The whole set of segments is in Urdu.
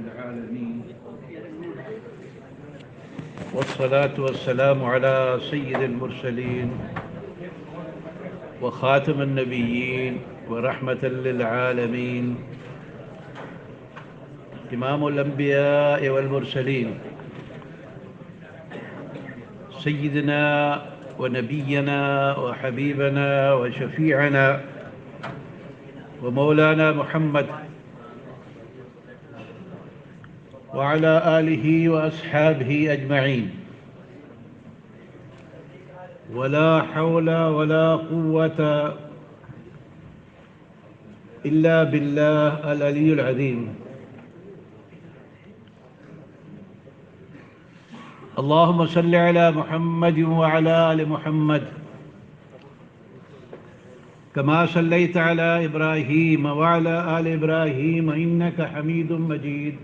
العالمين والصلاة والسلام على سيد المرسلين وخاتم النبيين ورحمة للعالمين إمام الأنبياء والمرسلين سيدنا ونبينا وحبيبنا وشفيعنا ومولانا محمد وعلى آله وأصحابه أجمعين ولا حول ولا قوة إلا بالله العلي العظيم. اللهم صل على محمد وعلى آل محمد كما صليت على إبراهيم وعلى آل إبراهيم إنك حميد مجيد.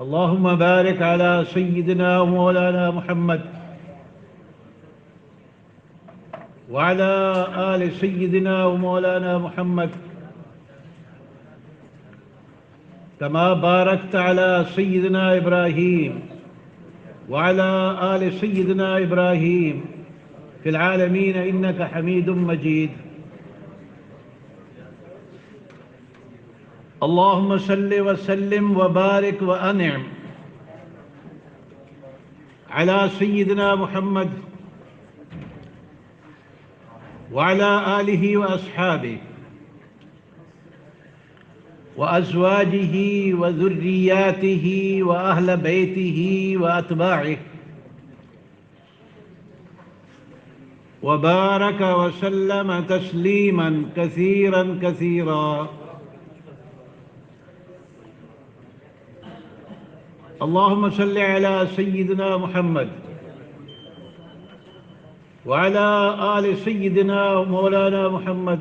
اللهم بارك على سيدنا ومولانا محمد وعلى آل سيدنا ومولانا محمد كما باركت على سيدنا إبراهيم وعلى آل سيدنا إبراهيم في العالمين إنك حميد مجيد. اللهم صل وسلم وبارك وأنعم على سيدنا محمد وعلى آله وأصحابه وأزواجه وذرياته وأهل بيته وأتباعه وبارك وسلم تسليما كثيرا كثيرا. اللهم صل على سيدنا محمد وعلى آل سيدنا ومولانا محمد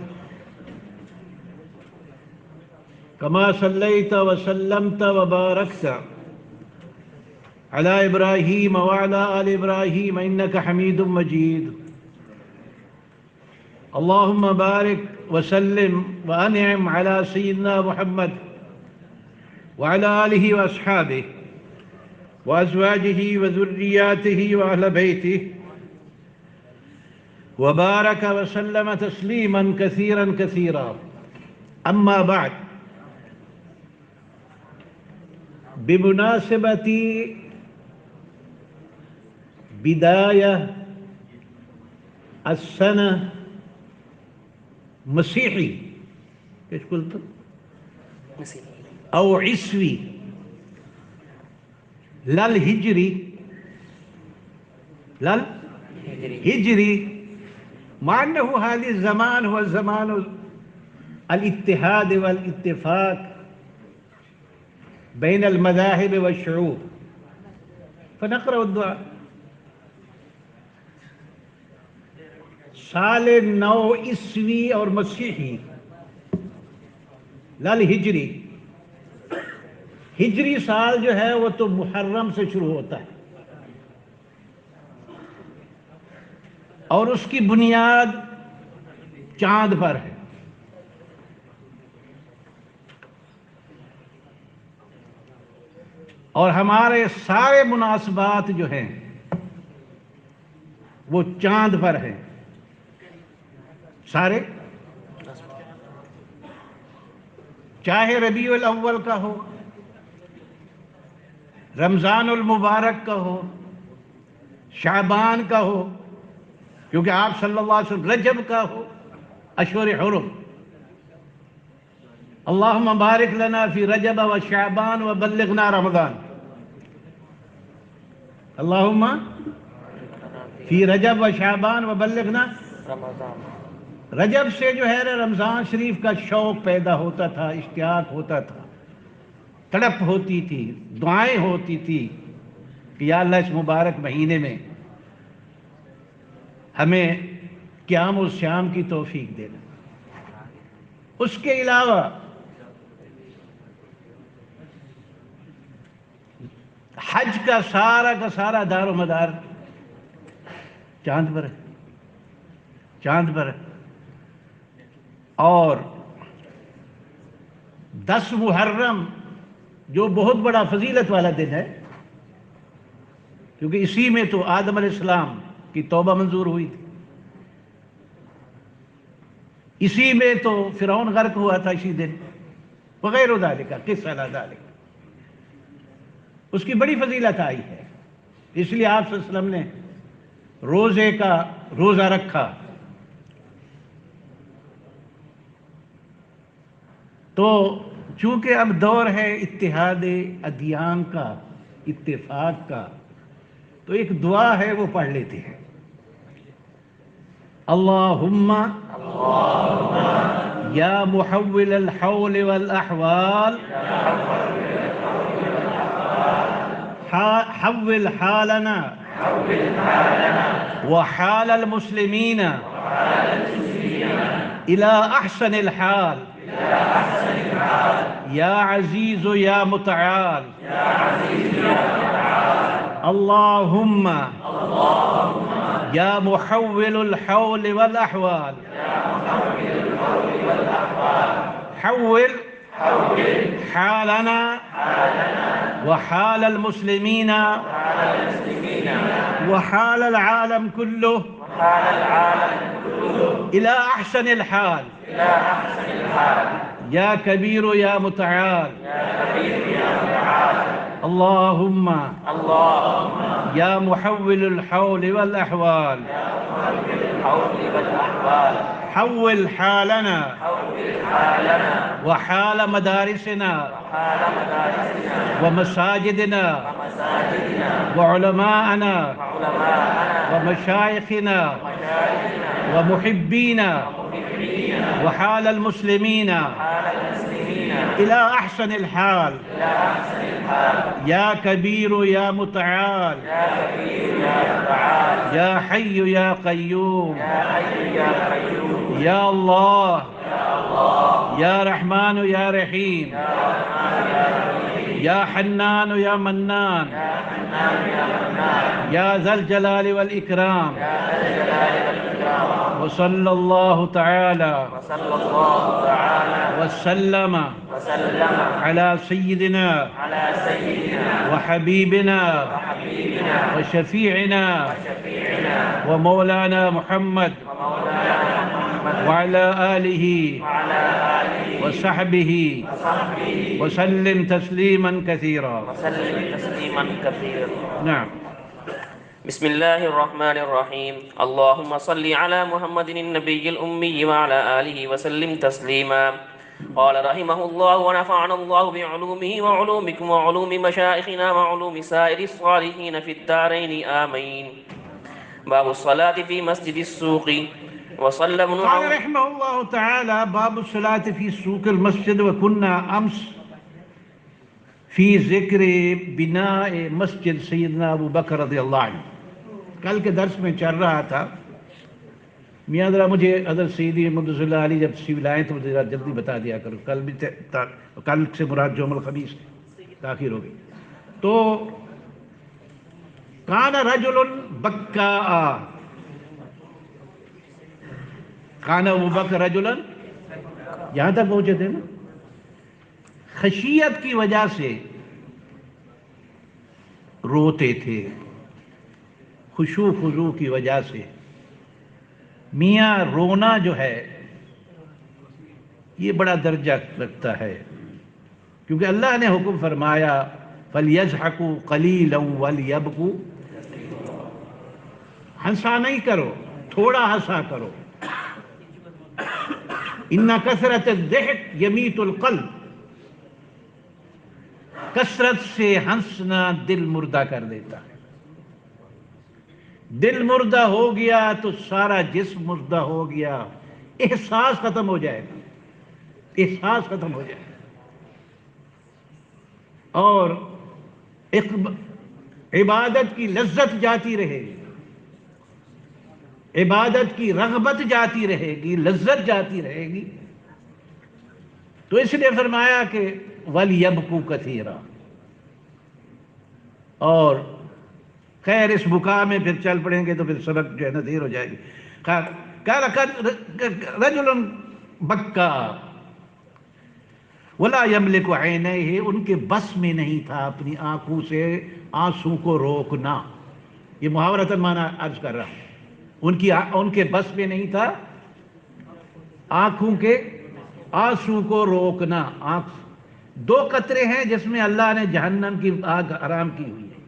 كما صليت وسلمت وباركت على إبراهيم وعلى آل إبراهيم إنك حميد مجيد. اللهم بارك وسلم وأنعم على سيدنا محمد وعلى آله وأصحابه وأزواجه وذرياته وأهل بيته وبارك وسلم تسليما كثيرا كثيرا. أما بعد، بمناسبة بداية السنة مسيحي ايش قلت؟ أو عسوي لا الهجري، لا الهجري، مع أنه هذا الزمان هو زمان الاتحاد والاتفاق بين المذاهب والشعوب، فنقرأ الدعاء. سال 9 عیسوی اور مسیحی لا الہجری، ہجری سال جو ہے وہ تو محرم سے شروع ہوتا ہے اور اس کی بنیاد چاند پر ہے. اور ہمارے سارے مناسبات جو ہیں وہ چاند پر ہیں، سارے، چاہے ربیع الاول کا ہو، رمضان المبارک کا ہو، شعبان کا ہو، کیونکہ آپ صلی اللہ علیہ وسلم رجب کا ہو، اشہر حرم. اللہم بارک لنا فی رجب و شعبان و بلغنا رمضان. اللہم فی رجب و شعبان و بلغنا رمضان. رجب سے جو ہے رمضان شریف کا شوق پیدا ہوتا تھا، اشتیاق ہوتا تھا، تڑپ ہوتی تھی، دعائیں ہوتی تھی کہ یا اللہ اس مبارک مہینے میں ہمیں قیام و صیام کی توفیق دینا. اس کے علاوہ حج کا سارا دار و مدار چاند پر ہے، چاند پر ہے. اور 10 محرم جو بہت بڑا فضیلت والا دن ہے، کیونکہ اسی میں تو آدم علیہ السلام کی توبہ منظور ہوئی تھی، اسی میں تو فرعون غرق ہوا تھا اسی دن، وغیرہ ذالک قصہ لا ذالک، اس کی بڑی فضیلت آئی ہے، اس لیے آپ صلی اللہ علیہ وسلم نے روزے کا روزہ رکھا۔ تو چونکہ اب دور ہے اتحاد ادیان کا، اتفاق کا، تو ایک دعا ہے وہ پڑھ لیتے ہیں۔ اللہم یا محول الحول والاحوال حول حالنا وحال المسلمین الى احسن الحال یا عزیز یا متعال اللہم یا محول الحول والاحوال حول حالنا وحال المسلمين وحال العالم كله إلى أحسن الحال يا كبير يا متعال اللهم يا محول الحول والأحوال حول حالنا وحال مدارسنا ومساجدنا وعلماءنا ومشايخنا ومحبينا وحال المسلمين إلى أحسن الحال يا كبير يا متعال يا حي يا قيوم يا الله يا رحمن يا رحيم يا حنان يا منان يا ذا الجلال والإكرام وصلى الله تعالى وسلم على سيدنا وحبيبنا وشفيعنا ومولانا محمد وعلى آله وصحبه وسلم تسليما كثيرا. نعم. بسم الله الرحمن الرحيم. اللهم صل على محمد النبي الأمي وعلى آله وسلم تسليما. قال رحمه الله ونفعنا الله بعلومه وعلومكم وعلوم مشائخنا وعلوم سائر الصالحين في الدارين آمين. باب الصلاة في مسجد السوق. وصلى ابن قال رحمه الله تعالى باب الصلاة في سوق المسجد. وكنا أمس في ذکر بناء مسجد سیدنا ابو بکر رضی اللہ عنہ. کل کے درس میں چل رہا تھا. میاں ذرا مجھے حضرت سیدی مقدس اللہ علی جب تشریف لائیں تو ذرا جلدی بتا دیا کرو. کل سے مراد یوم الخمیس تاخیر ہو گئی. تو کان رجل بکاء، کان ابو بکر رجلا، یہاں تک پہنچے تھے نا. خشیت کی وجہ سے روتے تھے، خشوع خضوع کی وجہ سے. میاں رونا جو ہے یہ بڑا درجہ رکھتا ہے، کیونکہ اللہ نے حکم فرمایا فَلْيَضْحَكُوا قَلِيلًا وَلْيَبْكُوا. ہنسا نہیں کرو، تھوڑا ہنسا کرو. إِنَّ كَثْرَةَ الضِّحْكِ يَمِيتُ الْقَلْبَ. کثرت سے ہنسنا دل مردہ کر دیتا ہے. دل مردہ ہو گیا تو سارا جسم مردہ ہو گیا. احساس ختم ہو جائے گا، احساس ختم ہو جائے گا. اور عبادت کی لذت جاتی رہے گی، عبادت کی رغبت جاتی رہے گی، لذت جاتی رہے گی. تو اس لیے فرمایا کہ وَلْيَبْكُوا كَثِيرًا. اور خیر اس بکا میں پھر چل پڑیں گے تو پھر سبق جو ہے نا دیر ہو جائے گی. قال رجل بکا ولا یملک عینیہ، ان کے بس میں نہیں تھا اپنی آنکھوں سے آنسو کو روکنا. یہ محاورتاً معنی عرض کر رہا ہوں. ان کے بس میں نہیں تھا آنکھوں کے آنسو کو روکنا. دو قطرے ہیں جس میں اللہ نے جہنم کی آگ حرام کی ہوئی ہے.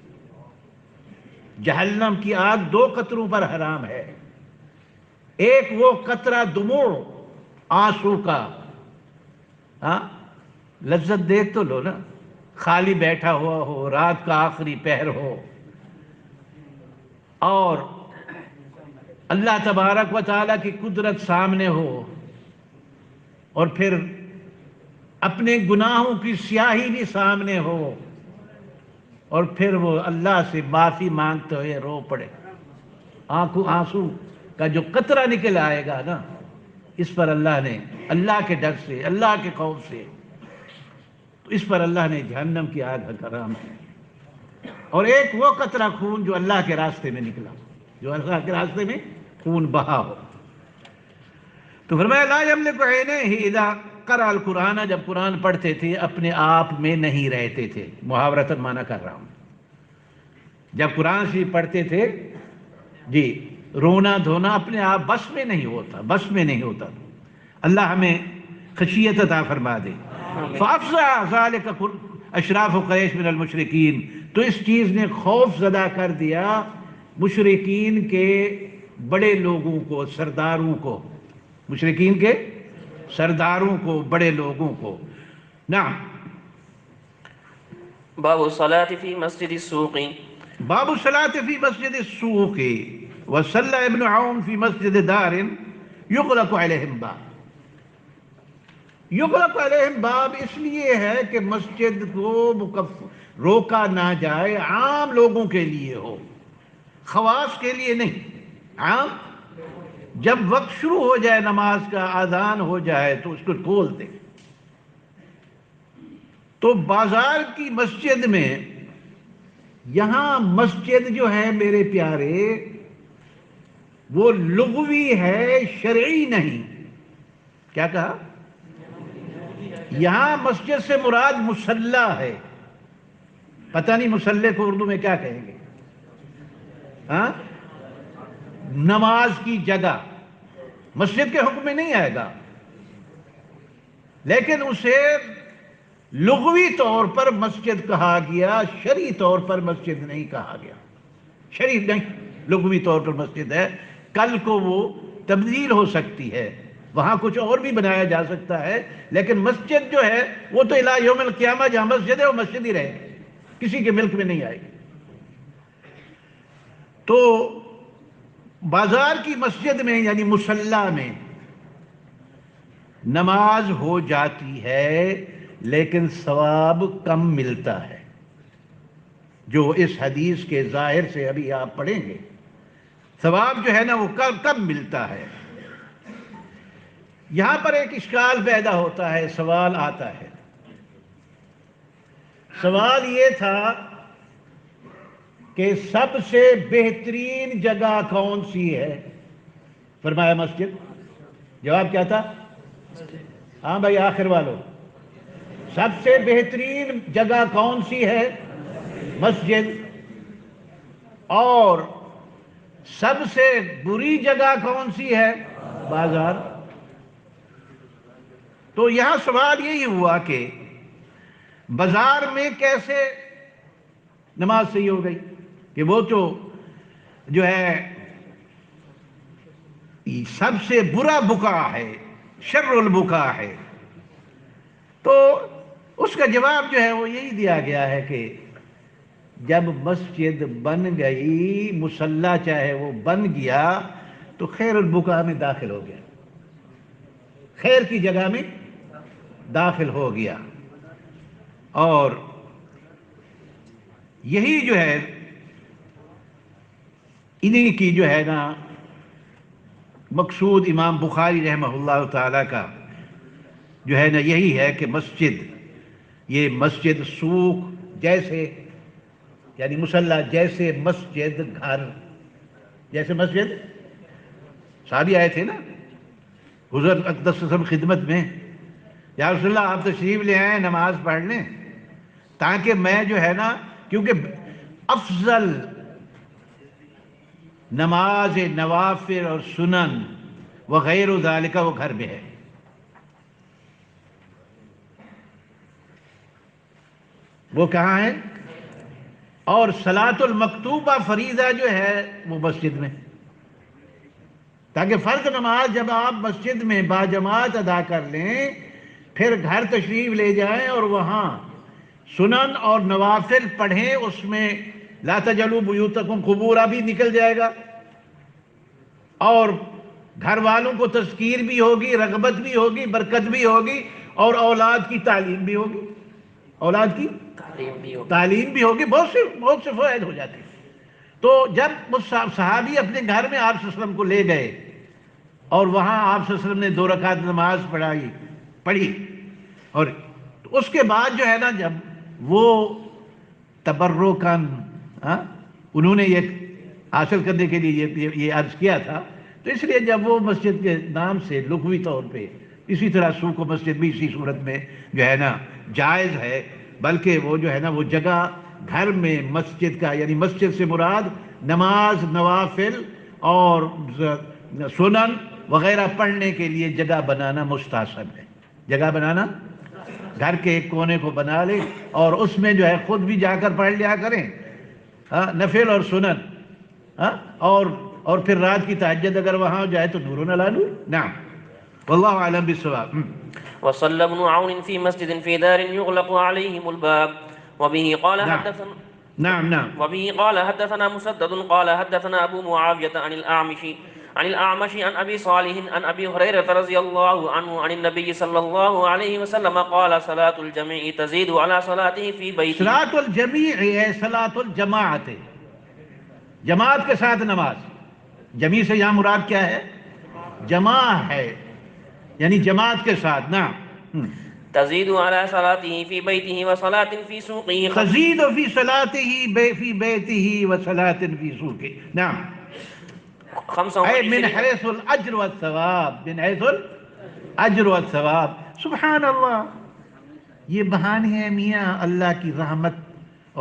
جہنم کی آگ دو قطروں پر حرام ہے. ایک وہ قطرہ دموع آنسو کا، ہاں لذت دیکھ تو لو نا، خالی بیٹھا ہوا ہو، رات کا آخری پہر ہو اور اللہ تبارک و تعالیٰ کی قدرت سامنے ہو، اور پھر اپنے گناہوں کی سیاہی بھی سامنے ہو، اور پھر وہ اللہ سے معافی مانگتے ہوئے رو پڑے. آنسو کا جو قطرہ نکل آئے گا نا، اس پر اللہ نے اللہ کے ڈر سے، اللہ کے خوف سے، تو اس پر اللہ نے جہنم کی آگ حرام کی. اور ایک وہ قطرہ خون جو اللہ کے راستے میں نکلا، جو اللہ کے راستے میں خون بہا ہو. تو فرمایا لا یملک عینیہ اذا قرأ القرآن، جب قرآن پڑھتے تھے اپنے آپ میں نہیں رہتے تھے. محاورتاً معنی کر رہا ہوں. جب قرآن شریف پڑھتے تھے جی، رونا دھونا اپنے آپ بس میں نہیں ہوتا. اللہ ہمیں خشیت عطا فرما دے. فَأَفْزَعَ ذَلِكَ اشراف قریش من المشرکین، تو اس چیز نے خوف زدہ کر دیا مشرکین کے بڑے لوگوں کو، سرداروں کو، مشرکین کے سرداروں کو، بڑے لوگوں کو. نعم. باب الصلاة في مسجد السوق. باب الصلاة في مسجد السوق وصلى ابن عون في مسجد دار يغلق عليهم باب. یغلق علیہم باب اس لیے ہے کہ مسجد کو روکا نہ جائے، عام لوگوں کے لیے ہو، خواص کے لیے نہیں. عام جب وقت شروع ہو جائے نماز کا، اذان ہو جائے تو اس کو کھول دے. تو بازار کی مسجد میں، یہاں مسجد جو ہے میرے پیارے وہ لغوی ہے، شرعی نہیں. کیا کہا؟ یہاں مسجد سے مراد مصلی ہے. پتہ نہیں مصلی کو اردو میں کیا کہیں گے؟ ہاں، نماز کی جگہ مسجد کے حکم میں نہیں آئے گا، لیکن اسے لغوی طور پر مسجد کہا گیا، شرعی طور پر مسجد نہیں کہا گیا. شرعی نہیں، لغوی طور پر مسجد ہے. کل کو وہ تبدیل ہو سکتی ہے، وہاں کچھ اور بھی بنایا جا سکتا ہے، لیکن مسجد جو ہے وہ تو الہ یوم القیامہ جہاں مسجد ہے وہ مسجد ہی رہے گی، کسی کے ملک میں نہیں آئے گی. تو بازار کی مسجد میں یعنی مصلی میں نماز ہو جاتی ہے، لیکن ثواب کم ملتا ہے. جو اس حدیث کے ظاہر سے ابھی آپ پڑھیں گے، ثواب جو ہے نا وہ کم ملتا ہے. یہاں پر ایک اشکال پیدا ہوتا ہے، سوال آتا ہے. سوال یہ تھا کہ سب سے بہترین جگہ کون سی ہے؟ فرمایا مسجد. جواب کیا تھا؟ ہاں بھائی آخر والوں، سب سے بہترین جگہ کون سی ہے؟ مسجد. اور سب سے بری جگہ کون سی ہے؟ بازار. تو یہاں سوال یہی ہوا کہ بازار میں کیسے نماز صحیح ہو گئی کہ وہ تو جو ہے سب سے برا بکا ہے، شر البکا ہے. تو اس کا جواب جو ہے وہ یہی دیا گیا ہے کہ جب مسجد بن گئی، مصلی چاہے وہ بن گیا تو خیر البکا میں داخل ہو گیا، خیر کی جگہ میں داخل ہو گیا. اور یہی جو ہے انہی کی جو ہے نا مقصود امام بخاری رحمہ اللہ تعالیٰ کا جو ہے نا یہی ہے کہ مسجد، یہ مسجد سوق جیسے یعنی مصلی جیسے مسجد گھر، جیسے مسجد صحابی آئے تھے نا، حضور اقدس صلی اللہ علیہ وسلم خدمت میں، یا رسول اللہ آپ تشریف لے آئیں نماز پڑھ لیں، تاکہ میں جو ہے نا، کیونکہ افضل نماز نوافل اور سنن وغیر ذالک وہ گھر میں ہے. وہ کہاں ہے؟ اور صلاۃ المکتوبہ فریضہ جو ہے وہ مسجد میں، تاکہ فرض نماز جب آپ مسجد میں باجماعت ادا کر لیں، پھر گھر تشریف لے جائیں اور وہاں سنن اور نوافل پڑھیں. اس میں لا تجعلوا بیوتکم قبورا بھی نکل جائے گا، اور گھر والوں کو تذکیر بھی ہوگی، رغبت بھی ہوگی، برکت بھی ہوگی، اور اولاد کی تعلیم بھی ہوگی، اولاد کی تعلیم بھی ہوگی، بہت سے فوائد ہو جاتے ہیں. تو جب اس صحابی اپنے گھر میں آپ صلی اللہ علیہ وسلم کو لے گئے اور وہاں آپ صلی اللہ علیہ وسلم نے 2 رکعت نماز پڑھی، اور اس کے بعد جو ہے نا، جب وہ تبرکاً انہوں نے یہ حاصل کرنے کے لیے یہ عرض کیا تھا، تو اس لیے جب وہ مسجد کے نام سے لغوی طور پہ، اسی طرح سوق و مسجد بھی اسی صورت میں جو ہے نا جائز ہے، بلکہ وہ جو ہے نا وہ جگہ گھر میں مسجد کا، یعنی مسجد سے مراد نماز نوافل اور سنن وغیرہ پڑھنے کے لیے جگہ بنانا مستحسن ہے. جگہ بنانا، گھر کے ایک کونے کو بنا لیں اور اس میں جو ہے خود بھی جا کر پڑھ لیا کریں نفل اور سنن، اور پھر رات کی تہجد اگر وہاں جائے تو نور علی نور. نعم، واللہ اعلم بالصواب. وصلى ابن عون في مسجد في دار يغلق عليهم الباب. وبه قال نعم حدثنا نعم نعم وبه قال حدثنا مسدد قال حدثنا أبو معاوية عن الأعمش عن أبي صالح عن أبي هريرة رضي الله عنه عن النبي صلى الله عليه وسلم قال صلاة الجميع تزيد على صلاته في بيته. صلاة الجمیع ہے، صلاة الجماعت ہے، جماعت کے ساتھ نماز. جمیع سے یہاں مراد کیا ہے؟ جماع ہے، یعنی جماعت کے ساتھ. نعم. تزيد على صلاته في بيته وصلاة في سوقه. تزيد في صلاته في بيته وصلاة في سوقه. نعم، أي من حيث الأجر والثواب، من حيث الأجر والثواب. سبحان اللہ، یہ بہانے ہیں میاں اللہ کی رحمت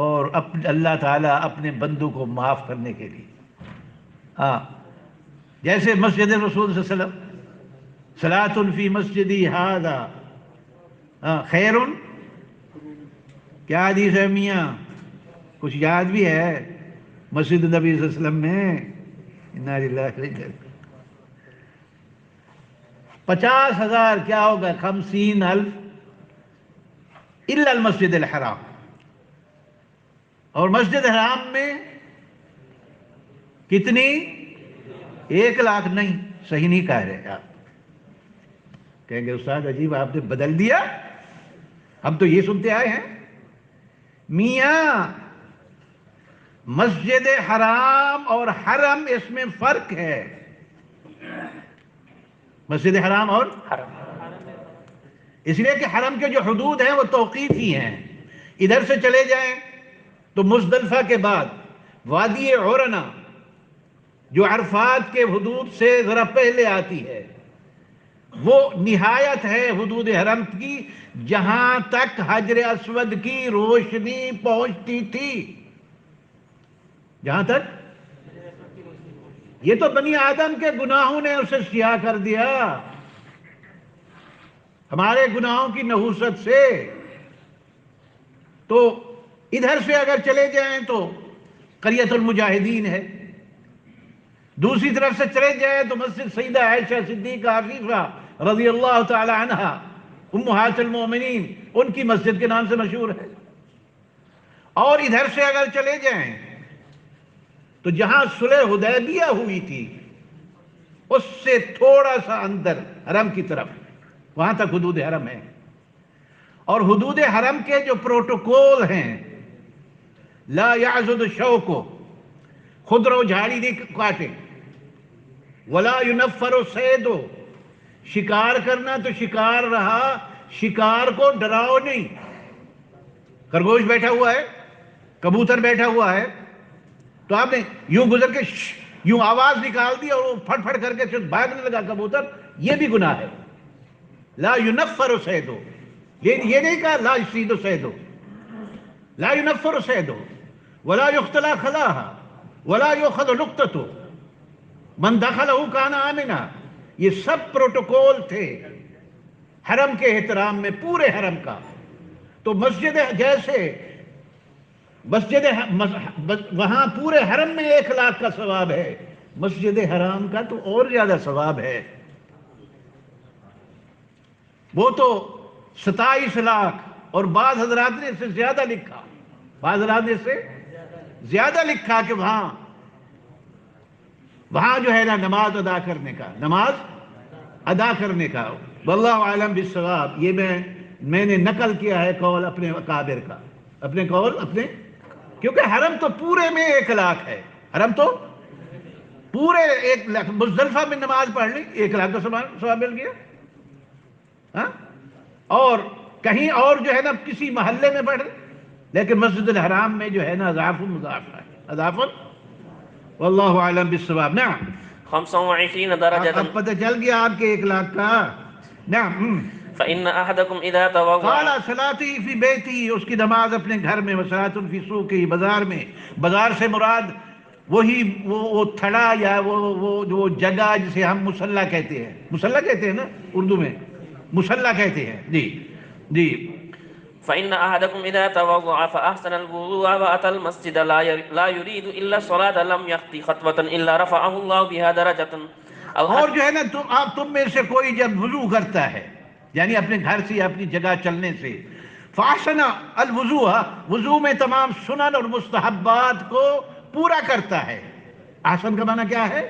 اور اللہ تعالیٰ اپنے بندوں کو معاف کرنے کے لیے. جیسے مسجد رسول صلی اللہ علیہ وسلم، صلاة فی مسجدی ھذا خیر. کیا حدیث ہے میاں؟ کچھ یاد بھی ہے؟ مسجد نبی صلی اللہ علیہ وسلم میں 50,000 کیا ہوگا؟ 50,000 الا المسجد الحرام. اور مسجد حرام میں کتنی؟ 1,00,000 نہیں، صحیح نہیں کہہ رہے آپ. کہیں گے استاد عجیب آپ نے بدل دیا، ہم تو یہ سنتے آئے ہیں. میاں مسجد حرام اور حرم اس میں فرق ہے. مسجد حرام اور حرم، اس لیے کہ حرم کے جو حدود ہیں وہ توقیفی ہیں. ادھر سے چلے جائیں تو مزدلفہ کے بعد وادی عرنا جو عرفات کے حدود سے ذرا پہلے آتی ہے، وہ نہایت ہے حدود حرم کی، جہاں تک حجر اسود کی روشنی پہنچتی تھی. جہاں تک، یہ تو بنی آدم کے گناہوں نے اسے سیاہ کر دیا، ہمارے گناہوں کی نحوست سے. تو ادھر سے اگر چلے جائیں تو قریۃ المجاہدین ہے، دوسری طرف سے چلے جائیں تو مسجد سیدہ عائشہ صدیقہ عفیفہ رضی اللہ تعالی عنہا امہات المومنین، ان کی مسجد کے نام سے مشہور ہے. اور ادھر سے اگر چلے جائیں تو جہاں صلح حدیبیہ ہوئی تھی اس سے تھوڑا سا اندر حرم کی طرف، وہاں تک حدود حرم ہے. اور حدود حرم کے جو پروٹوکول ہیں، لا یعضد الشوک، خضر و جھاڑی نہیں کاٹے، ولا ینفر الصید، شکار کرنا تو شکار رہا، شکار کو ڈراؤ نہیں. خرگوش بیٹھا ہوا ہے، کبوتر بیٹھا ہوا ہے، تو آپ نے یوں گزر کے یوں آواز نکال دی اور وہ پھٹ پھٹ کر کے بھاگنے لگا کبوتر، یہ بھی گناہ ہے. لا ينفر صیدو، یہ نہیں کہا لا يصید صیدو، لا ينفر صیدو ولا يختلى خلاها ولا يؤخذ لقطته من دخلہ کان آمنا. یہ سب پروٹوکول تھے حرم کے احترام میں، پورے حرم کا. تو مسجد جیسے مسجد وہاں پورے حرم میں 1 لاکھ کا ثواب ہے، مسجد حرام کا تو اور زیادہ ثواب ہے. وہ تو 27 لاکھ، اور بعض حضرات نے اس سے زیادہ لکھا، بعض حضرات نے اس سے زیادہ لکھا کہ وہاں جو ہے نا نماز ادا کرنے کا، نماز ادا کرنے کا. واللہ عالم بالصواب. یہ میں نے نقل کیا ہے قول اپنے اکابر کا، اپنے قول اپنے، کیونکہ حرم تو پورے میں 1 لاکھ ہے، حرم تو پورے 1 لاکھ. مزدلفہ میں نماز پڑھ لی 1 لاکھ کا ثواب مل گیا. ہاں، اور کہیں اور جو ہے نا کسی محلے میں پڑھ لی، لیکن مسجد الحرام میں جو ہے نا اضعاف مضاعف ہے، اضعاف. واللہ اعلم بالصواب. نعم 25 درجة. اب پتہ چل گیا آپ کے 1 لاکھ کا. نعم. فإن أحدكم إذا توضأ. قال صلاتی فی بیتی، اس کی نماز اپنے گھر میں، وصلاۃ فی سوقی، بازار میں. بازار سے مراد وہی وہ تھڑا یا وہ جگہ جسے ہم مصلی کہتے ہیں، مصلی کہتے ہیں نا اردو میں، مصلی کہتے ہیں. جی جی. فإن أحدكم إذا توضأ فأحسن الوضوء وأتى المسجد لا يريد إلا الصلاة لم يخطي خطوة إلا رفعه الله بها درجة. اور جو ہے نا تم میں سے کوئی جب وضو کرتا ہے، یعنی اپنے گھر سے یا اپنی جگہ چلنے سے، فاحسن الوضوء، وضو میں تمام سنن اور مستحبات کو پورا کرتا ہے. احسن کا معنی کیا ہے؟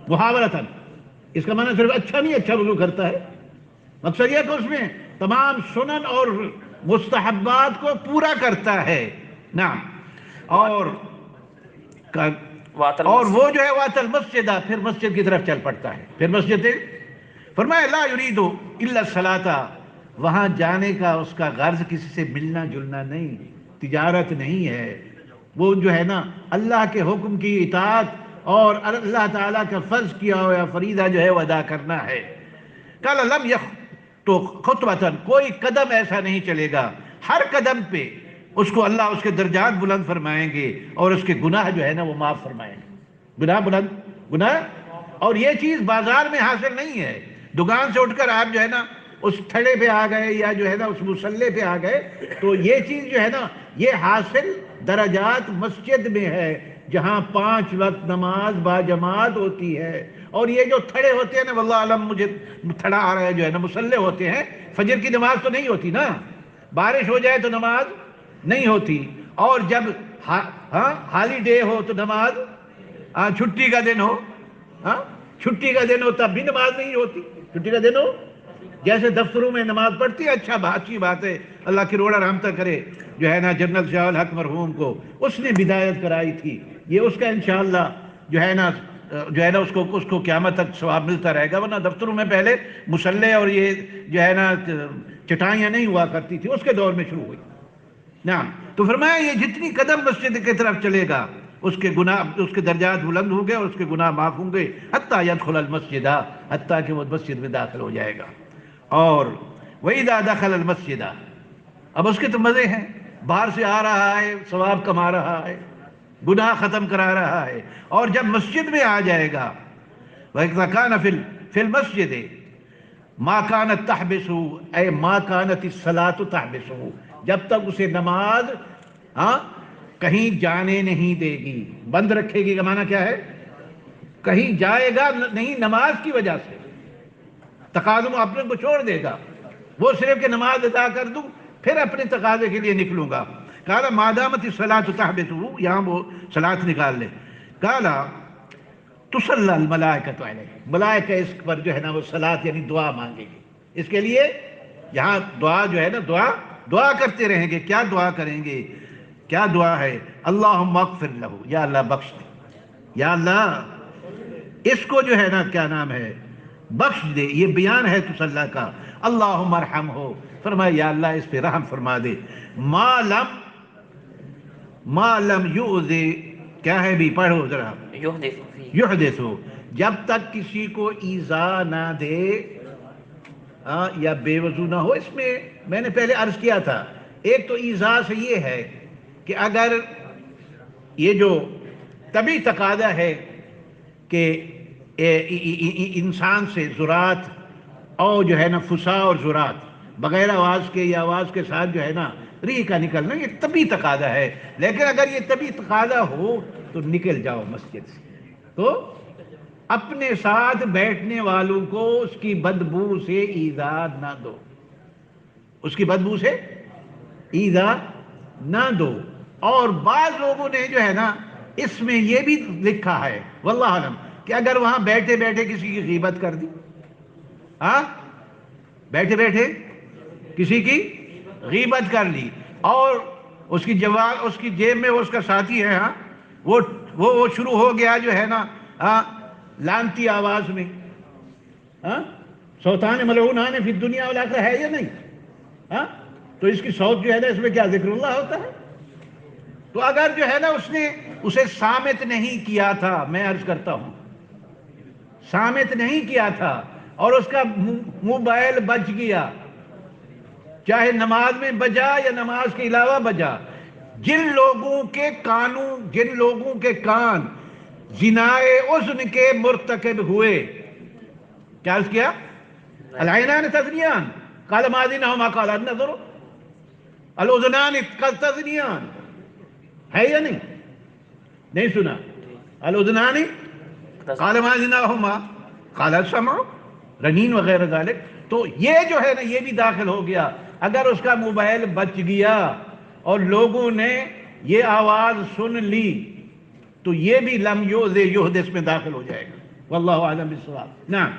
محاورتاً. اس کا معنی صرف اچھا نہیں، اچھا وضو کرتا ہے، مقصد یہ کہ اس میں تمام سنن اور مستحبات کو پورا کرتا ہے. نعم. اور وہ جو ہے وات المسجد، پھر مسجد کی طرف چل پڑتا ہے، پھر مسجد. فرمایا لا یرید الا الصلاۃ، وہاں جانے کا اس کا غرض کسی سے ملنا جلنا نہیں، تجارت نہیں ہے. وہ جو ہے نا اللہ کے حکم کی اطاعت اور اللہ تعالیٰ کا فرض کیا ہوا فریضہ جو ہے وہ ادا کرنا ہے. قال لم تو خطوۃً، کوئی قدم ایسا نہیں چلے گا، ہر قدم پہ اس کو اللہ اس کے درجات بلند فرمائیں گے اور اس کے گناہ جو ہے نا وہ معاف فرمائیں گے. گناہ. اور یہ چیز بازار میں حاصل نہیں ہے. دکان سے اٹھ کر آپ جو ہے نا اس تھڑے پہ آ گئے یا جو ہے نا اس مصلے پہ آ گئے، تو یہ چیز جو ہے نا یہ حاصل درجات مسجد میں ہے، جہاں 5 وقت نماز با جماعت ہوتی ہے. اور یہ جو تھڑے ہوتے ہیں نا، واللہ علم مجھے تھڑا آ رہا ہے، جو ہے نا مصلے ہوتے ہیں، فجر کی نماز تو نہیں ہوتی نا، بارش ہو جائے تو نماز نہیں ہوتی. اور جب ہالی ڈے ہو تو نماز، چھٹی کا دن ہو، چھٹی کا دن ہو تب بھی نماز نہیں ہوتی. چھٹی کا دن ہو، جیسے دفتروں میں نماز پڑھتی ہے، اچھی بات ہے، اللہ کی روڑا رحمتہ کرے جو ہے نا جنرل ضیاء الحق مرحوم کو، اس نے بدایت کرائی تھی. یہ اس کا انشاءاللہ جو ہے نا اس کو قیامت تک ثواب ملتا رہے گا. ورنہ دفتروں میں پہلے مصلے اور یہ جو ہے نا چٹائیاں نہیں ہوا کرتی تھی، اس کے دور میں شروع ہوئی. نعم. تو فرمایا یہ جتنی قدم مسجد کی طرف چلے گا اس کے درجات بلند ہوں گے اور اس کے گناہ معاف ہوں گے. حتیٰ يدخل المسجد، حتیٰ کہ وہ مسجد میں داخل ہو جائے گا. اور وَإِذَا دَخَلَ الْمَسْجِدَ، اب اس کے تو مزے ہیں، باہر سے آ رہا ہے، ثواب کما رہا ہے، گناہ ختم کرا رہا ہے. اور جب مسجد میں آ جائے گا، وَإِذَا كَانَ فِي الْمَسْجِدِ مَا كَانَتْ تَحْبِسُهُ، اے مَا كَانَتِ الصَّلَاةُ تَحْبِسُهُ، جب تک اسے نماز کہیں جانے نہیں دے گی، بند رکھے گی. کا معنی کیا ہے؟ کہیں جائے گا نہیں نماز کی وجہ سے، تقاضوں اپنے کو چھوڑ دے گا، وہ صرف کہ نماز ادا کر دوں پھر اپنے تقاضے کے لیے نکلوں گا. کہا مادامت الصلاۃ تحبسہ، یہاں وہ صلاۃ نکال لے. کہا تصلی الملائکۃ علیہ، ملائکہ اس پر جو ہے نا وہ صلاۃ یعنی دعا مانگے گی اس کے لیے. یہاں دعا جو ہے نا دعا کرتے رہیں گے. کیا دعا کریں گے؟ کیا دعا ہے؟ اللہم اغفر لہ، یا اللہ بخش دے، یا اللہ اس کو جو ہے نا کیا نام ہے بخش دے. یہ بیان ہے تصلی کا. اللہم ارحمہ، فرمایا یا اللہ اس پہ رحم فرما دے. ما لم یؤذی، کیا ہے بھی پڑھو ذرا. یحدث، جب تک کسی کو ایذا نہ دے یا بے وضو نہ ہو. اس میں نے پہلے عرض کیا تھا، ایک تو ایذا سے یہ ہے کہ اگر یہ جو طبعی تقاضا ہے کہ انسان سے زراعت اور جو ہے نا فسا اور زراعت بغیر آواز کے یا آواز کے ساتھ جو ہے نا ریح کا نکلنا، یہ طبعی تقاضا ہے. لیکن اگر یہ طبعی تقاضا ہو تو نکل جاؤ مسجد سے. تو اپنے ساتھ بیٹھنے والوں کو اس کی بدبو سے ایذا نہ دو، اس کی بدبو سے ایذا نہ دو. اور بعض لوگوں نے جو ہے نا اس میں یہ بھی لکھا ہے واللہ علم کہ اگر وہاں بیٹھے بیٹھے کسی کی غیبت کر دی، بیٹھے بیٹھے کسی کی غیبت کر لی اور اس کی جیب میں وہ اس کا ساتھی ہے وہ شروع ہو گیا جو ہے نا لانتی آواز میں، صوتان ملعونان فی الدنیا والآخرہ، ہے یا نہیں؟ تو اس کی صوت جو ہے نا اس میں کیا ذکر اللہ ہوتا ہے. تو اگر جو ہے نا اس نے اسے صامت نہیں کیا تھا، میں عرض کرتا ہوں صامت نہیں کیا تھا اور اس کا موبائل بج گیا، چاہے نماز میں بجا یا نماز کے علاوہ بجا، جن لوگوں کے کان زنائے اذن کے مرتکب ہوئے، کیا عرض کیا؟ العینان تزنیان قال ما ذنہما قال النظر، الاذنان تزنیان، ہے یا نہیں سنا؟ الاذنان قال ما ذنہما قال السمع، رنین وغیرہ ذالک. تو یہ جو ہے نا یہ بھی داخل ہو گیا. اگر اس کا موبائل بچ گیا اور لوگوں نے یہ آواز سن لی تو یہ بھی لم یحدث میں داخل ہو جائے گا. واللہ اعلم بالصواب. نعم.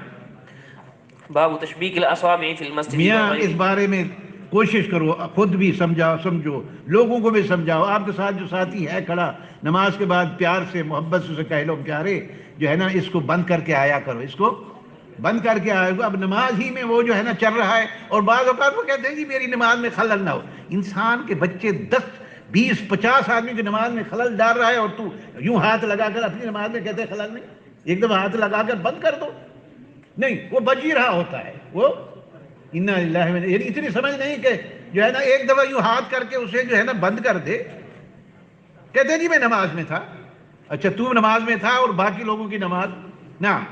باب تشبیک الاصابع فی المسجد. میاں اس بارے میں کوشش کرو، خود بھی سمجھو، لوگوں کو بھی سمجھاؤ. آپ کے ساتھ جو ساتھی ہے کھڑا، نماز کے بعد پیار سے محبت سے کہہ لو پیارے جو ہے نا اس کو بند کر کے آیا کرو، اس کو بند کر کے آئے گا. اب نماز ہی میں وہ جو ہے نا چل رہا ہے اور بعض اوقات وہ کہتے ہیں جی میری نماز میں خلل نہ ہو. انسان کے بچے 10 20 50 آدمی کی نماز میں خلل ڈال رہا ہے اور تو یوں ہاتھ لگا کر اپنی نماز میں کہتے ہیں خلل نہیں. ایک دفعہ ہاتھ لگا کر بند کر دو. نہیں، وہ بج ہی رہا ہوتا ہے. وہ انا للہ یعنی اتنی سمجھ نہیں کہ جو ہے نا ایک دفعہ یوں ہاتھ کر کے اسے جو ہے نا بند کر دے. کہتے ہیں جی میں نماز میں تھا. اچھا تو نماز میں تھا اور باقی لوگوں کی نماز. نعم.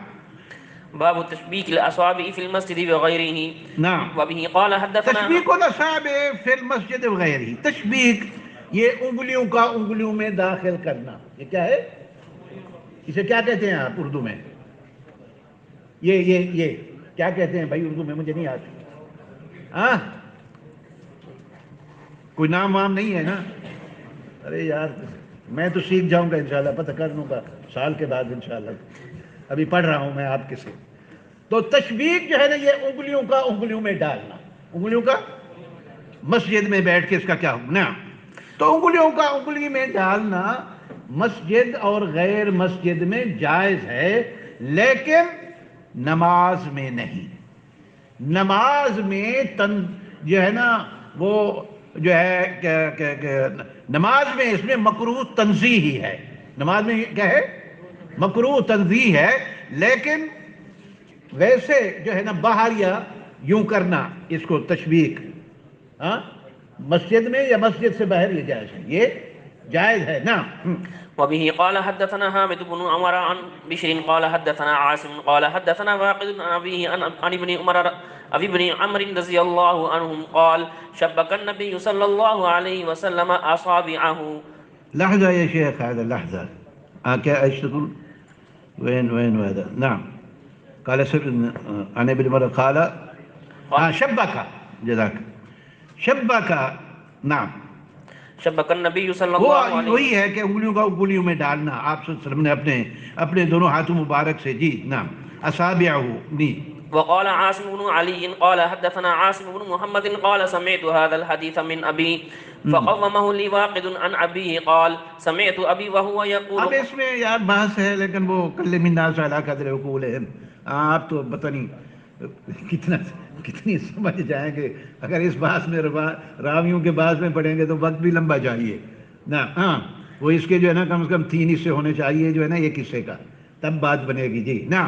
باب تشبیک الاصابع فی المسجد وغیرہ. نعم. وبه قال حدثنا تشبیک الاصابع فی المسجد وغیرہ. تشبیک یہ انگلیوں کا انگلیوں میں داخل کرنا. یہ کیا ہے؟ اسے کیا کہتے ہیں آپ اردو میں؟ یہ کیا کہتے ہیں بھائی اردو میں؟ مجھے نہیں آتی. کوئی نام وام نہیں ہے نا؟ ارے یار میں تو سیکھ جاؤں گا انشاءاللہ، پتہ کر لوں گا سال کے بعد انشاءاللہ. ابھی پڑھ رہا ہوں میں آپ کے سے. تو تشبیک جو ہے نا یہ انگلیوں کا انگلیوں میں ڈالنا. انگلیوں کا مسجد میں بیٹھ کے اس کا کیا حکم؟ نعم. تو انگلیوں کا انگلی میں ڈالنا مسجد اور غیر مسجد میں جائز ہے، لیکن نماز میں نہیں. نماز میں جو ہے نا وہ جو ہے نماز میں اس میں مکروہ تنزیہ ہی ہے. نماز میں کیا ہے؟ مکروہ تنزیہ ہے. لیکن ویسے جو ہے نا باہر یا یوں کرنا اس کو تشبیک مسجد میں یا مسجد سے باہر یہ جائز ہے، یہ جائز ہے. نا. وبه قال حدثنا حامد بن عمر عن بشر قال حدثنا عاصم قال حدثنا واقد عن أبيه عن ابن عمر أبي بن عمرو رضي الله عنهم قال شبك النبي صلى الله عليه وسلم أصابعه. لحظة يا شيخ، هذا لحظة. كيف ايش تقول؟ وين هذا؟ نعم. قال عن ابن عمر قال شبك. جزاك. شبك. نعم. شبك النبي صلی اللہ علیہ وسلم. وہی ہے کہ انگلیوں کا انگلیوں میں ڈالنا. آپ صلی اللہ علیہ وسلم نے اپنے دونوں ہاتھوں مبارک سے. جی نعم. اصابعہ. نی. وقال عاصم بن علي قال حدثنا عاصم بن محمد قال سمعت هذا الحديث من أبي فقومه لي واقد عن أبيه قال سمعت أبي وهو يقول. اب اس میں یار بحث ہے لیکن وہ کلم الناس علی قدر عقولہم. آپ تو پتہ نہیں کتنی سمجھ جائیں گے اگر اس بحث میں راویوں کے بحث میں پڑھیں گے تو وقت بھی لمبا چاہیے نا. وہ اس کے جو ہے نا کم از کم 3 حصے ہونے چاہیے جو ہے نا ایک حصے کا. تب بات بنے گی جی نا.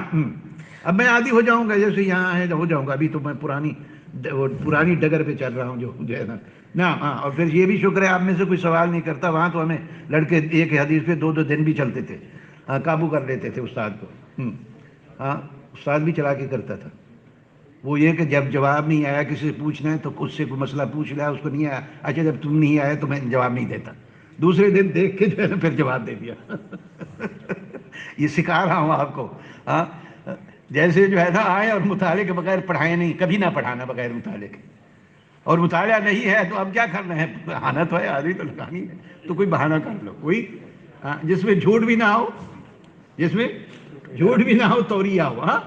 اب میں عادی ہو جاؤں گا جیسے یہاں ہے ہو جاؤں گا. ابھی تو میں پرانی ڈگر پہ چل رہا ہوں جو ہے نا. ہاں اور پھر یہ بھی شکر ہے آپ میں سے کوئی سوال نہیں کرتا. وہاں تو ہمیں لڑکے ایک حدیث پہ 2 دن بھی چلتے تھے. قابو کر لیتے تھے استاد کو. ہاں استاد بھی چلا کے کرتا تھا. وہ یہ کہ جب جواب نہیں آیا کسی سے پوچھنا ہے تو اس سے کوئی مسئلہ پوچھ لیا, اس کو نہیں آیا, اچھا جب تم نہیں آیا تو میں جواب نہیں دیتا. دوسرے دن دیکھ کے جو ہے نا پھر جواب دے دیا. یہ سکھا رہا ہوں آپ کو. ہاں جیسے جو ہے نا آئے اور مطالعے کے بغیر پڑھائیں نہیں, کبھی نہ پڑھانا بغیر مطالعے کے. اور مطالعہ نہیں ہے تو اب کیا کرنا ہے, آنا تو ہے, آدمی تو لگانی ہے, تو کوئی بہانہ کر لو کوئی جس میں جھوٹ بھی نہ ہو, جس میں جھوٹ بھی نہ ہو توریہ ہو. ہاں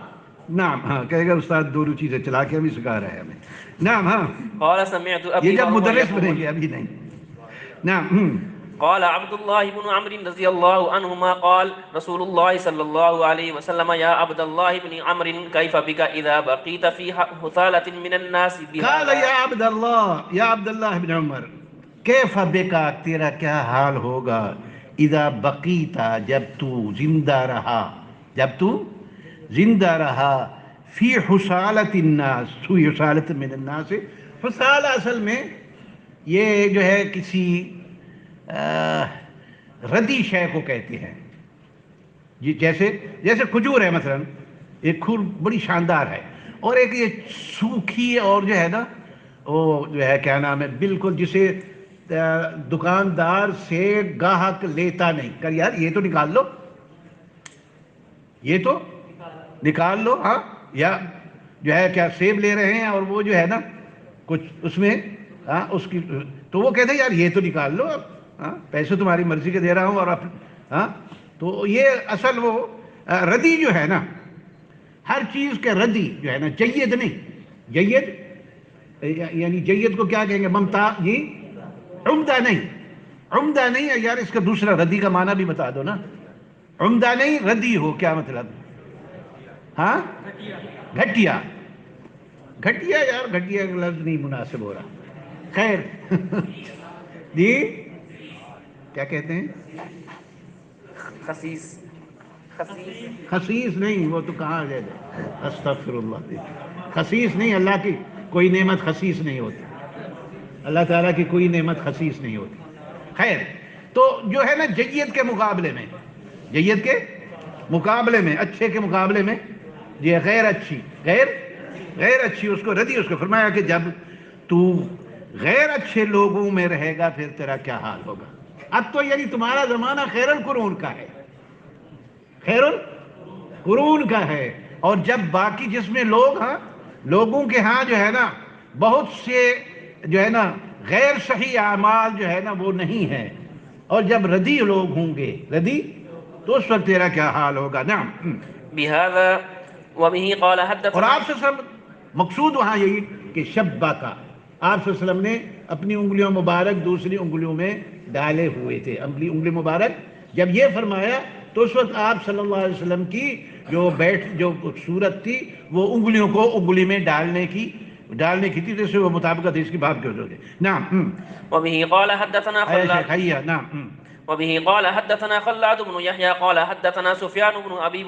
نعم. ہاں کہے گا استاد 2 چیزیں چلا کے ہمیں سکھا رہا ہے ہمیں. نعم. ہاں قال سمعت یہ ابي جب وهو مدرس بنیں يقول گے, ابھی نہیں. نعم. قال عبد الله بن عمرو رضي الله عنهما قال رسول الله صلى الله عليه وسلم يا عبد الله بن عمرو كيف بك إذا بقيت في حثالة من الناس قال بهذا. یا عبد اللہ بن عمر کیف بکا, تیرا کیا حال ہوگا, اذا بقیتا جب تو زندہ رہا, جب تو زندہ رہا, فی حثالۃ الناس, فی حثالۃ من الناس. حثالہ اصل میں یہ جو ہے کسی ردی شے کو کہتے ہیں. جیسے کھجور ہے مثلا, ایک کھجور بڑی شاندار ہے, اور ایک یہ سوکھی اور جو ہے نا وہ جو ہے کیا نام ہے بالکل جسے دکاندار سے گاہک لیتا نہیں, کر یار یہ تو نکال لو, یہ تو نکال لو. ہاں یا جو ہے کیا سیب لے رہے ہیں اور وہ جو ہے نا کچھ اس میں اس کی, تو وہ کہتے ہیں یار یہ تو نکال لو, پیسے تمہاری مرضی کے دے رہا ہوں. اور تو یہ اصل وہ ردی جو ہے نا, ہر چیز کے ردی جو ہے نا, جید نہیں, جید یعنی جید کو کیا کہیں گے, ممتاز, یہ عمدہ نہیں, عمدہ نہیں. یار اس کا دوسرا ردی کا معنی بھی بتا دو نا. عمدہ نہیں ردی ہو, کیا مطلب؟ ہاں گھٹیا. گھٹیا یار, گھٹیا کا لفظ نہیں مناسب ہو رہا. خیر جی کیا کہتے ہیں, خسیس. خسیس نہیں, وہ تو کہاں لے جائے, استغفر اللہ. خسیس نہیں, اللہ کی کوئی نعمت خسیس نہیں ہوتی, اللہ تعالیٰ کی کوئی نعمت خسیس نہیں ہوتی. خیر تو جو ہے نا جید کے مقابلے میں, جید کے مقابلے میں, اچھے کے مقابلے میں یہ غیر اچھی, غیر اچھی اس کو ردی, اس کو فرمایا کہ جب تو غیر اچھے لوگوں میں رہے گا پھر تیرا کیا حال ہوگا. اب تو یعنی تمہارا زمانہ خیر القرون کا ہے, خیر القرون کا ہے. اور جب باقی جس میں لوگوں کے ہاں جو ہے نا بہت سے جو ہے نا غیر صحیح اعمال جو ہے نا وہ نہیں ہے, اور جب ردی لوگ ہوں گے, ردی, تو اس وقت تیرا کیا حال ہوگا. نعم. بهذا وبه قال اور حدثنا. آپ صلی اللہ علیہ وسلم مقصود وہاں یہی کہ شبہ کا, آپ صلی اللہ علیہ وسلم نے اپنی انگلیوں مبارک دوسری انگلیوں میں ڈالے ہوئے تھے. انگلی مبارک جب یہ فرمایا تو اس وقت آپ صلی اللہ علیہ وسلم کی جو صورت تھی وہ انگلیوں کو انگلی میں ڈالنے کی تھی, جیسے وہ مطابقت ہے اس کی باب کے حضور ہے. نعم. وبه قال حدثنا آیا خلاد. شیخ حیا. نعم. وبه قال حدثنا خلاد بن يحيى قال حدثنا سفيان بن أبي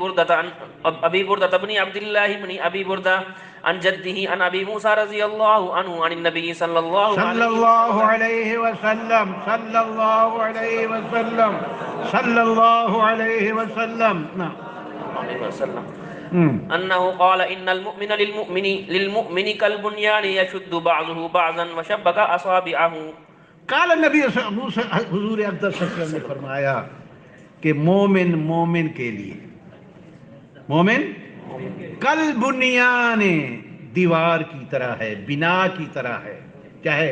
بردة بن عبد الله بن أبي بردة عن جده عن أبي موسى رضي الله عنه عن النبي صلى الله عليه وسلم صلى الله عليه وسلم. أنه قال إن المؤمن للمؤمن كالبنيان يشد بعضه بعضا وشبك أصابعه. قال النبی حضور اقدس صلی اللہ علیہ وسلم نے فرمایا کہ مومن کے لیے, مومن کل بنیان, دیوار کی طرح ہے, بنا کی طرح ہے. کیا ہے؟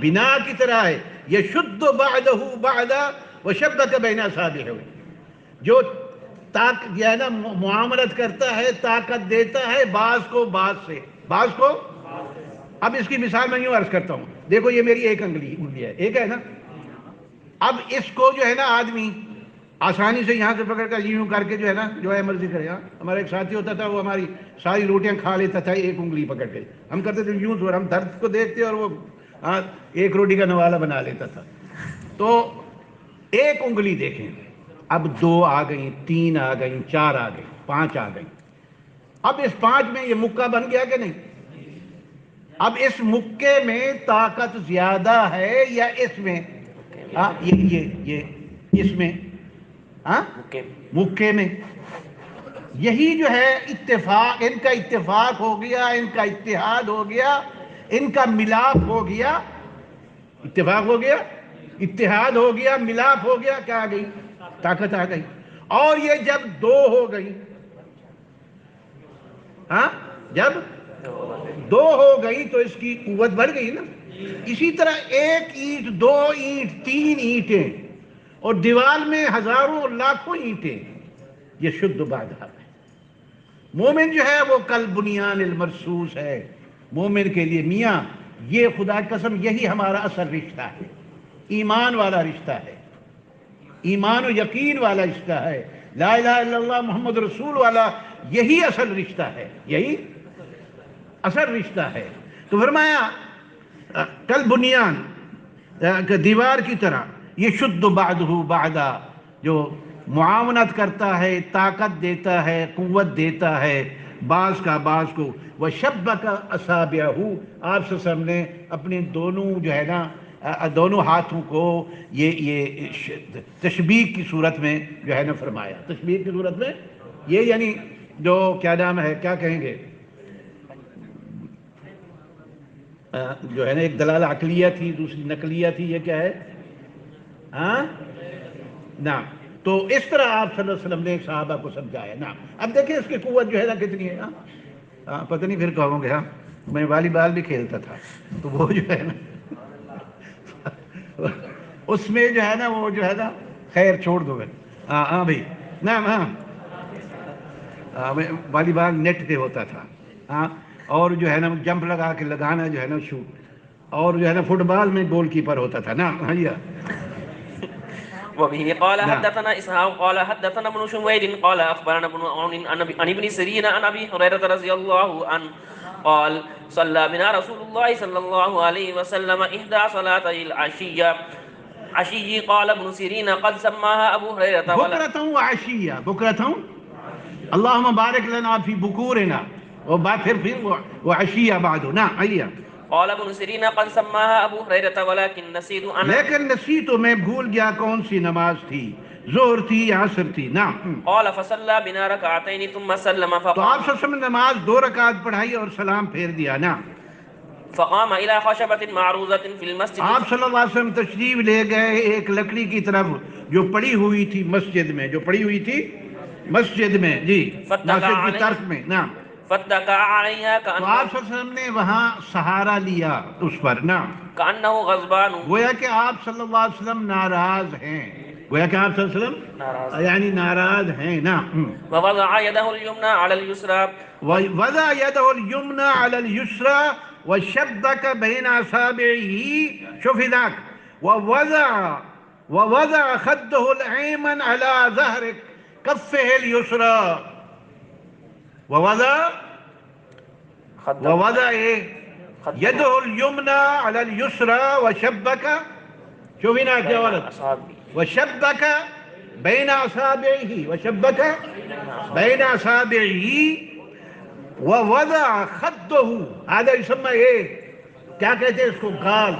بنا کی طرح ہے. یشد بعضہ بعضا وشبک بین اصابعہ, جو یہ ہے نا معاملت کرتا ہے, طاقت دیتا ہے بعض کو بعض کو. اب اس کی مثال میں یوں عرض کرتا ہوں, دیکھو یہ میری ایک انگلی ہے, ایک ہے نا. اب اس کو جو ہے نا آدمی آسانی سے یہاں سے پکڑ کر یوں کر کے جو ہے نا جو ہے مرضی کرے. ہمارا ایک ساتھی ہوتا تھا, وہ ہماری ساری روٹیاں کھا لیتا تھا ایک انگلی پکڑ کے. ہم کرتے تھے یوں, ہم درد کو دیکھتے اور وہ ایک روٹی کا نوالا بنا لیتا تھا. تو ایک انگلی دیکھیں, اب 2 آ گئیں، 3 آ گئیں، 4 آ گئیں، 5 آ گئیں. اب اس 5 میں یہ مکہ بن گیا کہ نہیں؟ اب اس مکے میں طاقت زیادہ ہے یا اس میں؟ یہ اس میں، مکے میں. یہی جو ہے اتفاق، ان کا اتفاق ہو گیا، ان کا اتحاد ہو گیا، ان کا ملاپ ہو گیا. اتفاق ہو گیا، اتحاد ہو گیا، ملاپ ہو گیا، کیا آ گئی؟ طاقت آ گئی. اور یہ جب 2 ہو گئی، جب 2 ہو گئی تو اس کی قوت بڑھ گئی نا. اسی طرح 1 اینٹ، 2 اینٹ، 3 اینٹیں اور دیوار میں ہزاروں اور لاکھوں اینٹیں، یہ شد بادھا ہے. مومن جو ہے وہ کل بنیان المرصوص ہے. مومن کے لیے میاں یہ خدا کی قسم یہی ہمارا اصل رشتہ ہے، ایمان والا رشتہ ہے، ایمان و یقین والا رشتہ ہے، لا الہ الا اللہ محمد رسول والا. یہی اصل رشتہ ہے، یہی اصل رشتہ ہے. تو فرمایا کل بنیان، دیوار کی طرح یہ شد بعدہ بعدا، جو معاونت کرتا ہے، طاقت دیتا ہے، قوت دیتا ہے بعض کا بعض کو. وَشَبَّكَ أَصَابِعَهُ، آپ صلی اللہ علیہ وسلم نے اپنے دونوں جو ہے نا دونوں ہاتھوں کو یہ تشبیہ کی صورت میں جو ہے نا فرمایا. تشبیہ کی صورت میں یہ یعنی جو کیا نام ہے، کیا کہیں گے، جو ہے نا ایک دلالہ عقلیہ تھی، دوسری نقلیہ تھی. یہ کیا ہے؟ نعم. تو اس طرح آپ صلی اللہ علیہ وسلم نے صحابہ کو سمجھایا. نعم. اب دیکھیں اس کی قوت جو ہے نا کتنی ہے. پتہ نہیں پھر کہوں گے. میں والی بال بھی کھیلتا تھا تو وہ جو ہے نا اس میں جو ہے نا وہ جو ہے نا، خیر چھوڑ دو میں. ہاں بھائی. نعم. والی بال نیٹ پہ ہوتا تھا. اور جو ہے نا جمپ لگا کے لگانا جو ہے نا شوٹ. اور جو ہے نا فٹ بال میں گول کیپر ہوتا تھا. نا وبه قال حدثنا إسحاق قال حدثنا ابن شميل قال أخبرنا ابن عون عن ابن سيرين عن أبي هريرة رضي الله عنه قال صلى بنا رسول الله صلى الله عليه وسلم إحدى صلاتي العشية عشي. قال ابن سيرين قد سماها أبو هريرة بكرة وعشية. بكرة اللهم بارك لنا في بكورنا وباكر في وعشية بعده. نعم. هيا. قال ابن سيرين قد سماها أبو هريرة ولكن نسيت أنا، لیکن نسیتو میں بھول گیا کون سی نماز تھی، ظہر تھی یا عصر تھی. نعم. قال فصلى بنا ركعتين ثم سلم تو آپ فقام. صلی اللہ علیہ وسلم نے نماز 2 رکعت پڑھائی اور سلام پھیر دیا. نعم. فقام إلى خشبة معروضة في المسجد. آپ صلی اللہ علیہ وسلم تشریف لے گئے ایک لکڑی کی طرف جو پڑی ہوئی تھی مسجد میں، جو پڑی ہوئی تھی مسجد میں. جی، مسجد کی طرف میں. نعم. فاتكأ عليها تو آپ صلی اللہ علیہ وسلم نے وہاں سہارا لیا اس پر. نعم. كأنه غضبان. گویا کہ آپ صلی اللہ علیہ وسلم ناراض ہیں. گویا کہ آپ صلی اللہ علیہ وسلم یعنی ناراض ہیں. نعم. ووضع يده اليمنى على اليسرى. ووضع يده اليمنى على اليسرى وشبك بين أصابعه. شوف هناك. ووضع خده الأيمن على ظهر كفه اليسرى. ووضع يده اليمنى على اليسرى وشبك. شوف هناك يا ولد. وشبك بين أصابعه. وشبك بين أصابعه ووضع خده. هذا يسمى ايه؟ کیا کہتے ہیں اس کو؟ گال.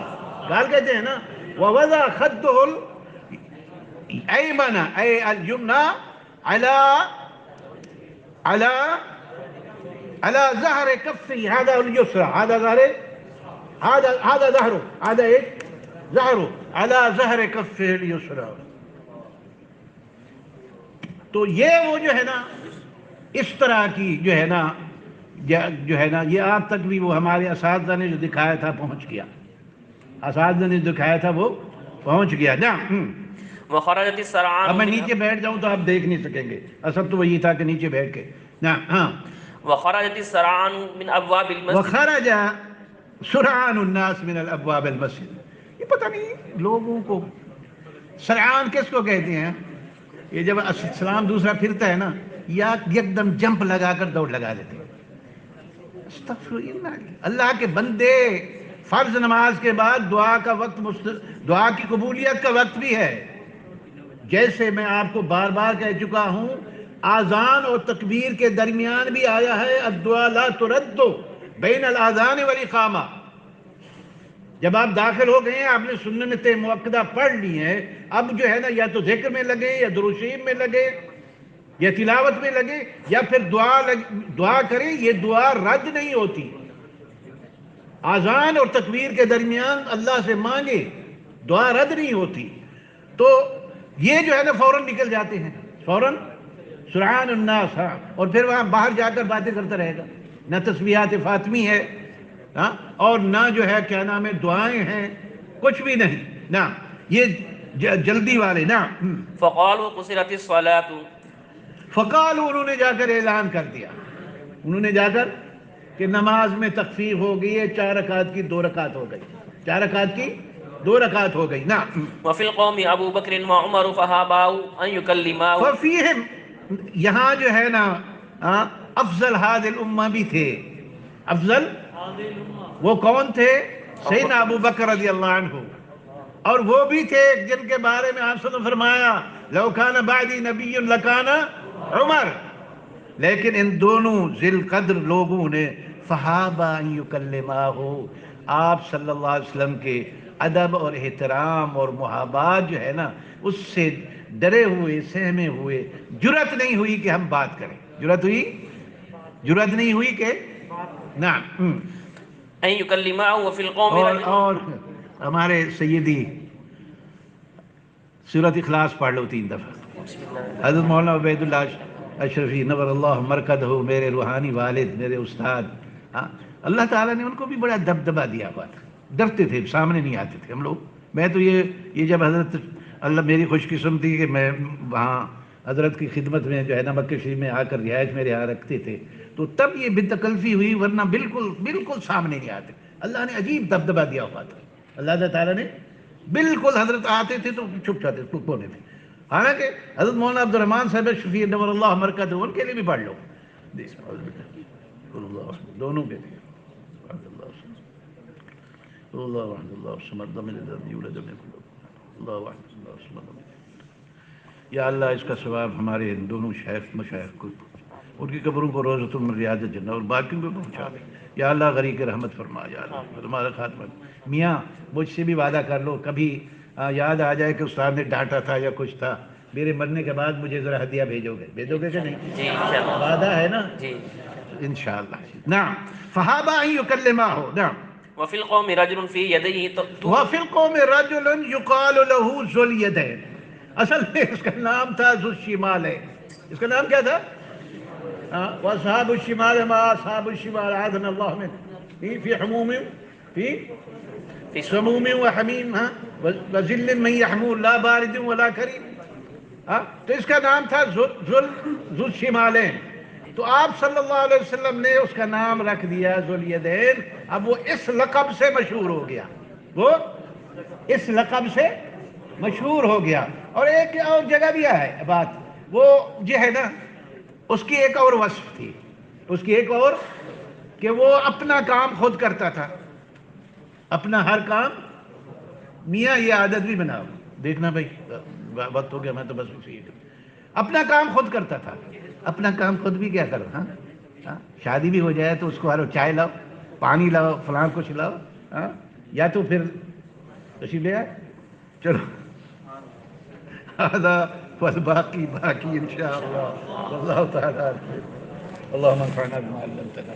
گال کہتے ہیں نا. ووضع خده الأيمن أي اليمنى على ظهر كفه. هذا اليسرى. هذا ظهره، هذا ظهره، هذا ايه؟ ظهره على ظهر كفه اليسرى. تو یہ وہ جو ہے نا اس طرح کی جو ہے نا یہ آپ تک بھی وہ ہمارے اساتذہ نے جو دکھایا تھا پہنچ گیا. اساتذہ نے جو دکھایا تھا وہ پہنچ گیا. نعم. وخرجت السرعان. اب میں نیچے بیٹھ جاؤں تو آپ دیکھ نہیں سکیں گے. اصل تو وہی تھا کہ نیچے بیٹھ کے. نعم. وخرجت السرعان من ابواب المسجد. وخرج سرعان الناس من الابواب المسجد. یہ پتہ نہیں لوگوں کو سرعان کس کو کہتے ہیں. یہ جب سلام دوسرا پھرتا ہے نا یا یک دم جمپ لگا کر دوڑ لگا دیتے ہیں. اللہ کے بندے، فرض نماز کے بعد دعا کا وقت، دعا کی قبولیت کا وقت بھی ہے. جیسے میں آپ کو بار بار کہہ چکا ہوں، آذان اور تکبیر کے درمیان بھی آیا ہے الدعاء لا ترد بین الاذان والاقامہ. جب آپ داخل ہو گئے ہیں، آپ نے سنت مؤکدہ پڑھ لی ہیں، اب جو ہے نا یا تو ذکر میں لگے یا درود شریف میں لگے یا تلاوت میں لگے یا پھر دعا کریں. یہ دعا رد نہیں ہوتی. آذان اور تکبیر کے درمیان اللہ سے مانگے، دعا رد نہیں ہوتی. تو یہ جو ہے نا فوراً نکل جاتے ہیں، فوراً سبحان الناس. ہاں، اور پھر وہاں باہر جا کر باتیں کرتا رہے گا. نہ تسبیحات فاطمی ہے، ہاں، اور نہ جو ہے کیا نام ہے دعائیں ہیں، کچھ بھی نہیں. نہ یہ جلدی والے. نہ فقالوا قصرت الصلاۃ، فقال، انہوں نے جا کر اعلان کر دیا، انہوں نے جا کر کہ نماز میں تخفیف ہو گئی ہے، 4 رکعت کی 2 رکعت ہو گئی، 4 رکعت کی 2 رکعت ہو گئی. نا وفی القوم ابو بکر وعمر فہابوا ان یکلماہ، ففیہم، یہاں جو ہے نا افضل ہذ الامہ بھی تھے. افضل وہ کون تھے؟ سیدنا ابو بکر رضی اللہ عنہ. اور وہ بھی تھے جن کے بارے میں آپ نے فرمایا لو کان بعدی نبی لکان عمر. لیکن ان دونوں ذی القدر لوگوں نے فہابا ان یکلماہ، آپ صلی اللہ علیہ وسلم کے ادب اور احترام اور محابات جو ہے نا اس سے ڈرے ہوئے، سہمے ہوئے، جرأت نہیں ہوئی کہ ہم بات کریں. جرأت ہوئی؟ جرأت نہیں ہوئی کہ نعم. ان یکلماہ وفی القوم اور ہمارے سیدی سورۃ اخلاص پڑھ لو 3 دفعہ. حضرت مولانا عبید اللہ اشرفی نور اللہ مرکزہ، میرے روحانی والد، میرے استاد، ہاں، اللہ تعالیٰ نے ان کو بھی بڑا دبدبہ دیا ہوا تھا. ڈرتے تھے، سامنے نہیں آتے تھے ہم لوگ. میں تو یہ جب حضرت اللہ میری خوش قسمتی کہ میں وہاں حضرت کی خدمت میں جو ہے نا مکہ شریف میں آ کر رہائش میرے یہاں رکھتے تھے، تو تب یہ بتکلفی ہوئی، ورنہ بالکل سامنے نہیں آتے. اللہ نے عجیب دبدبہ دیا ہوا تھا. اللہ تعالیٰ نے بالکل، حضرت آتے تھے تو چھپ جاتے کونے میں. حالانکہ حضرت مولانا عبد الرحمن صاحب شفیع نور اللہ مرکزہ، ان کے لیے بھی پڑھ لو دونوں کے لیے. یا اللہ اس کا ثواب ہمارے ان دونوں شیخ مشائخ کو، ان کی قبروں کو روضۃ من ریاض الجنہ اور باقیوں کو پہنچا دے. یا اللہ غریق رحمت فرما. یا اللہ ہمارا خاتمہ. میاں مجھ سے بھی وعدہ کر لو، کبھی یاد آ جائے کہ استاد نے ڈانٹا تھا یا کچھ تھا، میرے مرنے کے بعد مجھے ذرا ہدیہ بھیجو گے کہ نہیں؟ جی انشاءاللہ، وعدہ ہے نا؟ جی انشاءاللہ. نعم. فہابا ان یکلماہ. نعم. وفی القوم رجل فی یدیہ وفی القوم رجل یقال له ذو الیدین. اصل میں اس کا نام تھا ذو الشمالین. اس کا نام کیا تھا؟ واصحاب الشمال ما اصحاب الشمال اعاذنا اللہ منہ فی حموم فی سموم وحمیم وظل من یحمول لا بارد ولا کریم. تو اس کا نام تھا ذو الشمالین. تو آپ صلی اللہ علیہ وسلم نے اس کا نام رکھ دیا ذو الیدین. اب وہ اس لقب سے مشہور ہو گیا، وہ اس لقب سے مشہور ہو گیا. اور ایک اور جگہ بھی ہے بات، وہ جو ہے نا اس کی ایک اور وصف تھی، اس کی ایک اور کہ وہ اپنا کام خود کرتا تھا، اپنا ہر کام. میاں یہ عادت بھی بناؤ، دیکھنا بھائی وقت ہو گیا، میں تو بس اسی اپنا کام خود کرتا تھا. اپنا کام خود بھی کیا کرو. ہاں، شادی بھی ہو جائے تو اس کو ہر چائے لاؤ، پانی لاؤ، فلاں کچھ لاؤ، ہاں، یا تو پھر تشریف لے آئے. چلو والباقی باقی انشاءاللہ واللہ تعالی. اللهم انفعنا بما علمتنا.